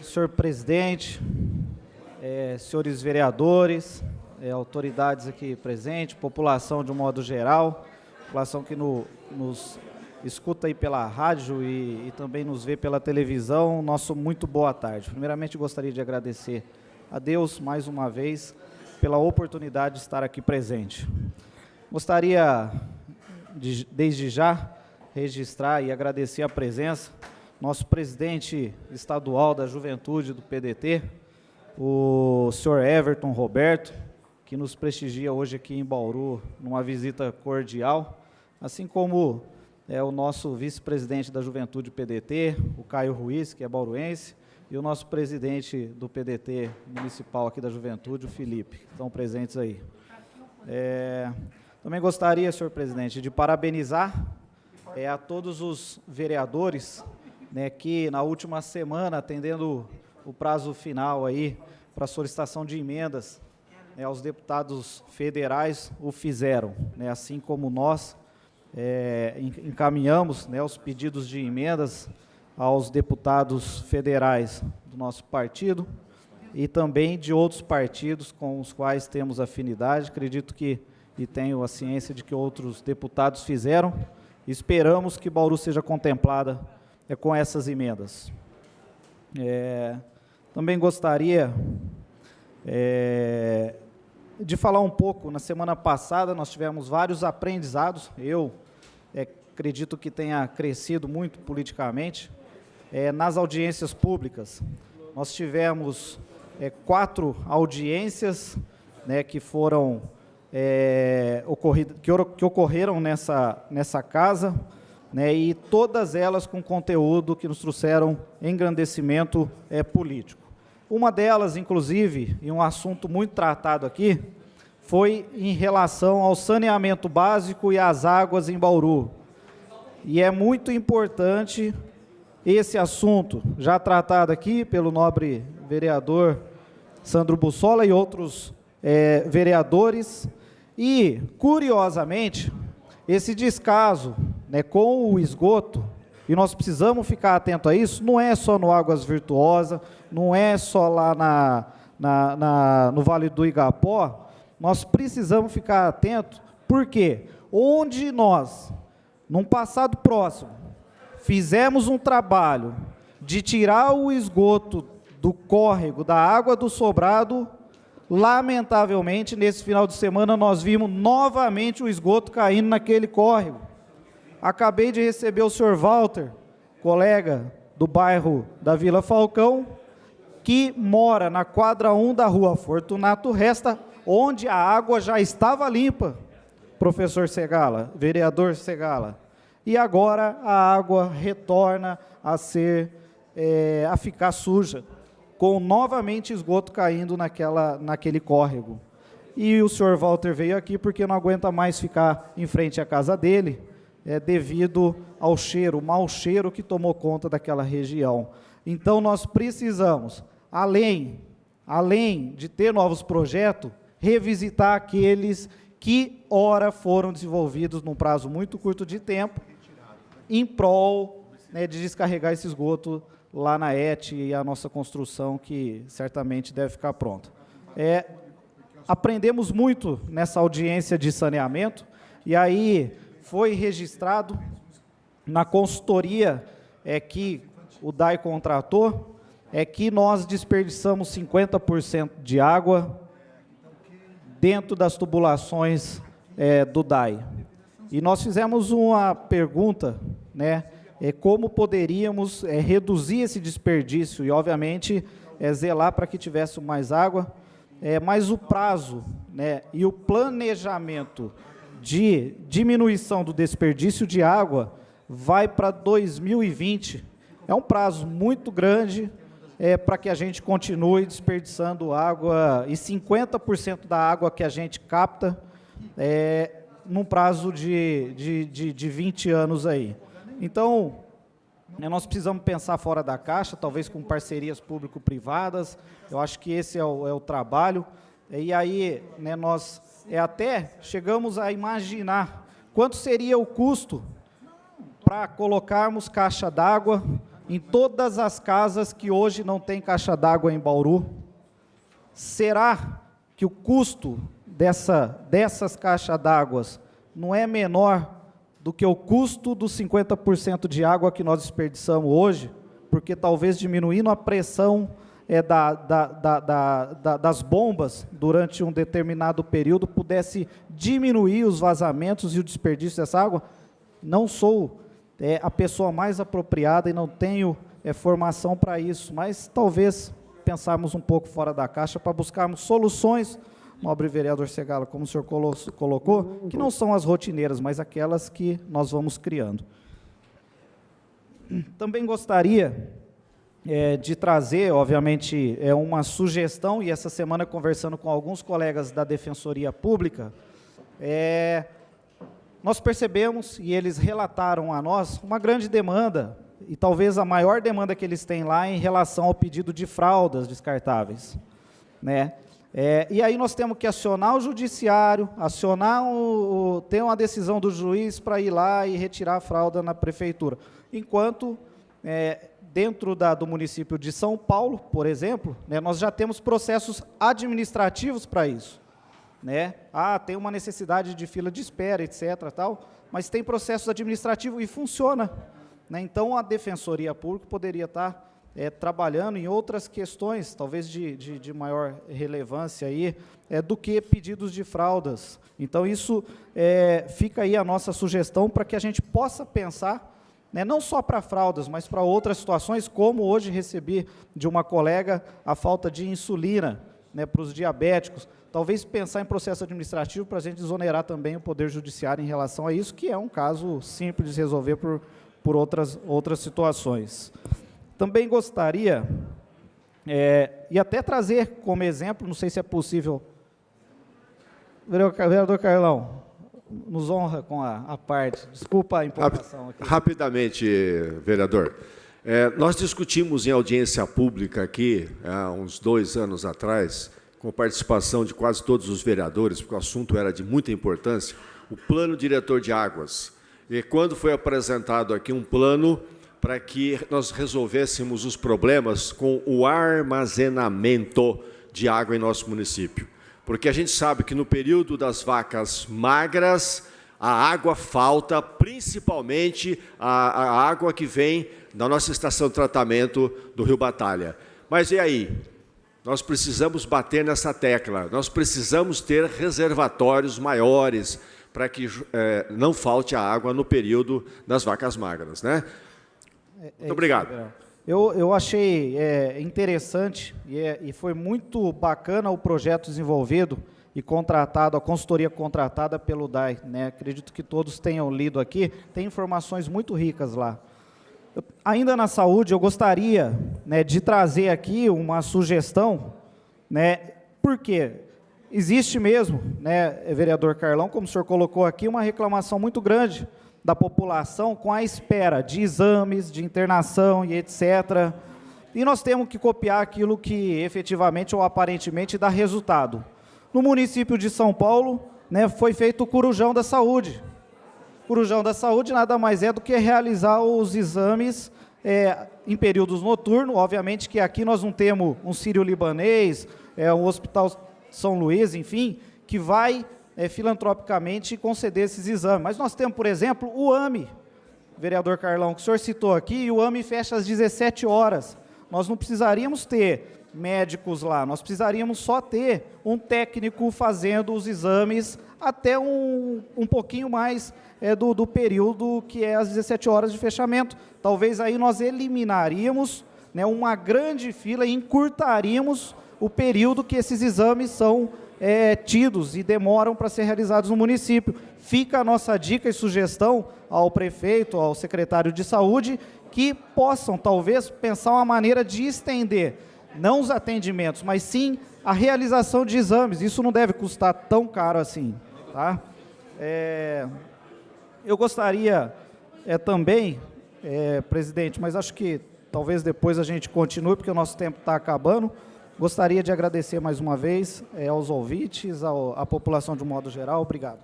senhor presidente, senhores vereadores, autoridades aqui presentes, população de um modo geral, população que nos escuta aí pela rádio e também nos vê pela televisão, nosso muito boa tarde. Primeiramente, gostaria de agradecer a Deus, mais uma vez, pela oportunidade de estar aqui presente. Gostaria, desde já, registrar e agradecer a presença nosso presidente estadual da Juventude do PDT, o senhor Everton Roberto, que nos prestigia hoje aqui em Bauru, numa visita cordial, assim como o nosso vice-presidente da Juventude PDT, o Caio Ruiz, que é bauruense, e o nosso presidente do PDT municipal aqui da Juventude, o Felipe, que estão presentes aí. Também gostaria, senhor presidente, de parabenizar a todos os vereadores, que na última semana, atendendo o prazo final aí para solicitação de emendas, aos deputados federais o fizeram, assim como nós encaminhamos os pedidos de emendas aos deputados federais do nosso partido e também de outros partidos com os quais temos afinidade. Acredito que, e tenho a ciência de que outros deputados fizeram, esperamos que Bauru seja contemplada com essas emendas. Também gostaria de falar um pouco. Na semana passada nós tivemos vários aprendizados, eu acredito que tenha crescido muito politicamente, nas audiências públicas. Nós tivemos 4 audiências que foram que ocorreram nessa casa, e todas elas com conteúdo que nos trouxeram engrandecimento político. Uma delas, inclusive, e um assunto muito tratado aqui, foi em relação ao saneamento básico e às águas em Bauru. E é muito importante esse assunto, já tratado aqui pelo nobre vereador Sandro Bussola e outros vereadores, e, curiosamente, esse descaso com o esgoto, e nós precisamos ficar atento a isso, não é só no Águas Virtuosas, não é só lá no Vale do Igapó, nós precisamos ficar atento, porque onde nós, num passado próximo, fizemos um trabalho de tirar o esgoto do córrego, da água do sobrado, lamentavelmente, nesse final de semana, nós vimos novamente o esgoto caindo naquele córrego. Acabei de receber o senhor Walter, colega do bairro da Vila Falcão, que mora na quadra 1 da rua Fortunato Resta, onde a água já estava limpa, professor Segala, vereador Segala, e agora a água retorna a ficar suja, com novamente esgoto caindo naquele córrego. E o senhor Walter veio aqui porque não aguenta mais ficar em frente à casa dele, devido ao cheiro, o mau cheiro que tomou conta daquela região. Então, nós precisamos, além de ter novos projetos, revisitar aqueles que, ora, foram desenvolvidos num prazo muito curto de tempo, em prol de descarregar esse esgoto lá na ET e a nossa construção, que certamente deve ficar pronta. Aprendemos muito nessa audiência de saneamento, e aí foi registrado na consultoria que o DAI contratou, que nós desperdiçamos 50% de água dentro das tubulações do DAI. E nós fizemos uma pergunta, como poderíamos reduzir esse desperdício e, obviamente, zelar para que tivesse mais água, mas o prazo e o planejamento de diminuição do desperdício de água vai para 2020. É um prazo muito grande para que a gente continue desperdiçando água, e 50% da água que a gente capta num prazo de 20 anos aí. Então, nós precisamos pensar fora da caixa, talvez com parcerias público-privadas. Eu acho que esse é o trabalho. E aí, nós até chegamos a imaginar quanto seria o custo para colocarmos caixa d'água em todas as casas que hoje não tem caixa d'água em Bauru? Será que o custo dessas caixas d'água não é menor do que o custo dos 50% de água que nós desperdiçamos hoje? Porque talvez diminuindo a pressão das bombas durante um determinado período pudesse diminuir os vazamentos e o desperdício dessa água. Não sou a pessoa mais apropriada e não tenho formação para isso, mas talvez pensarmos um pouco fora da caixa para buscarmos soluções, nobre vereador Segala, como o senhor colocou, que não são as rotineiras, mas aquelas que nós vamos criando. Também gostaria de trazer, obviamente, uma sugestão, e essa semana conversando com alguns colegas da Defensoria Pública, nós percebemos, e eles relataram a nós, uma grande demanda, e talvez a maior demanda que eles têm lá em relação ao pedido de fraldas descartáveis, né? E aí nós temos que acionar o judiciário, ter uma decisão do juiz para ir lá e retirar a fralda na prefeitura. Enquanto, dentro do município de São Paulo, por exemplo, né, nós já temos processos administrativos para isso. Né? Tem uma necessidade de fila de espera, etc., tal, mas tem processo administrativo e funciona. Né? Então, a Defensoria Pública poderia estar trabalhando em outras questões, talvez de maior relevância, aí, do que pedidos de fraldas. Então, isso fica aí a nossa sugestão para que a gente possa pensar, né, não só para fraldas, mas para outras situações, como hoje recebi de uma colega a falta de insulina, né, para os diabéticos. Talvez pensar em processo administrativo para a gente exonerar também o Poder Judiciário em relação a isso, que é um caso simples de resolver por outras situações. Também gostaria, e até trazer como exemplo, não sei se é possível, vereador Carlão, nos honra com a parte, desculpa a empolgação aqui. Rapidamente, vereador. Nós discutimos em audiência pública aqui, há uns 2 anos atrás, com participação de quase todos os vereadores, porque o assunto era de muita importância, o Plano Diretor de Águas. E quando foi apresentado aqui um plano para que nós resolvêssemos os problemas com o armazenamento de água em nosso município. Porque a gente sabe que no período das vacas magras, a água falta, principalmente a água que vem da nossa estação de tratamento do Rio Batalha. Mas e aí? Nós precisamos bater nessa tecla, nós precisamos ter reservatórios maiores para que não falte a água no período das vacas magras, né? Muito obrigado. Eu achei interessante e foi muito bacana o projeto desenvolvido e contratado, a consultoria contratada pelo DAI, né? Acredito que todos tenham lido aqui, tem informações muito ricas lá. Ainda na saúde, eu gostaria, né, de trazer aqui uma sugestão, né, porque existe mesmo, né, vereador Carlão, como o senhor colocou aqui, uma reclamação muito grande da população com a espera de exames, de internação e etc. E nós temos que copiar aquilo que efetivamente ou aparentemente dá resultado. No município de São Paulo, né, foi feito o Corujão da Saúde. Corujão da Saúde nada mais é do que realizar os exames em períodos noturnos. Obviamente que aqui nós não temos um sírio-libanês, um hospital São Luís, enfim, que vai filantropicamente conceder esses exames. Mas nós temos, por exemplo, o AME, vereador Carlão, que o senhor citou aqui, e o AME fecha às 17 horas. Nós não precisaríamos ter médicos lá, nós precisaríamos só ter um técnico fazendo os exames até um pouquinho mais do período que é às 17 horas de fechamento. Talvez aí nós eliminaríamos, né, uma grande fila e encurtaríamos o período que esses exames são tidos e demoram para ser realizados no município. Fica a nossa dica e sugestão ao prefeito, ao secretário de saúde, que possam talvez pensar uma maneira de estender, não os atendimentos, mas sim a realização de exames. Isso não deve custar tão caro assim, tá? Eu gostaria também, presidente, mas acho que talvez depois a gente continue, porque o nosso tempo está acabando. Gostaria de agradecer mais uma vez aos ouvintes, à população de um modo geral. Obrigado.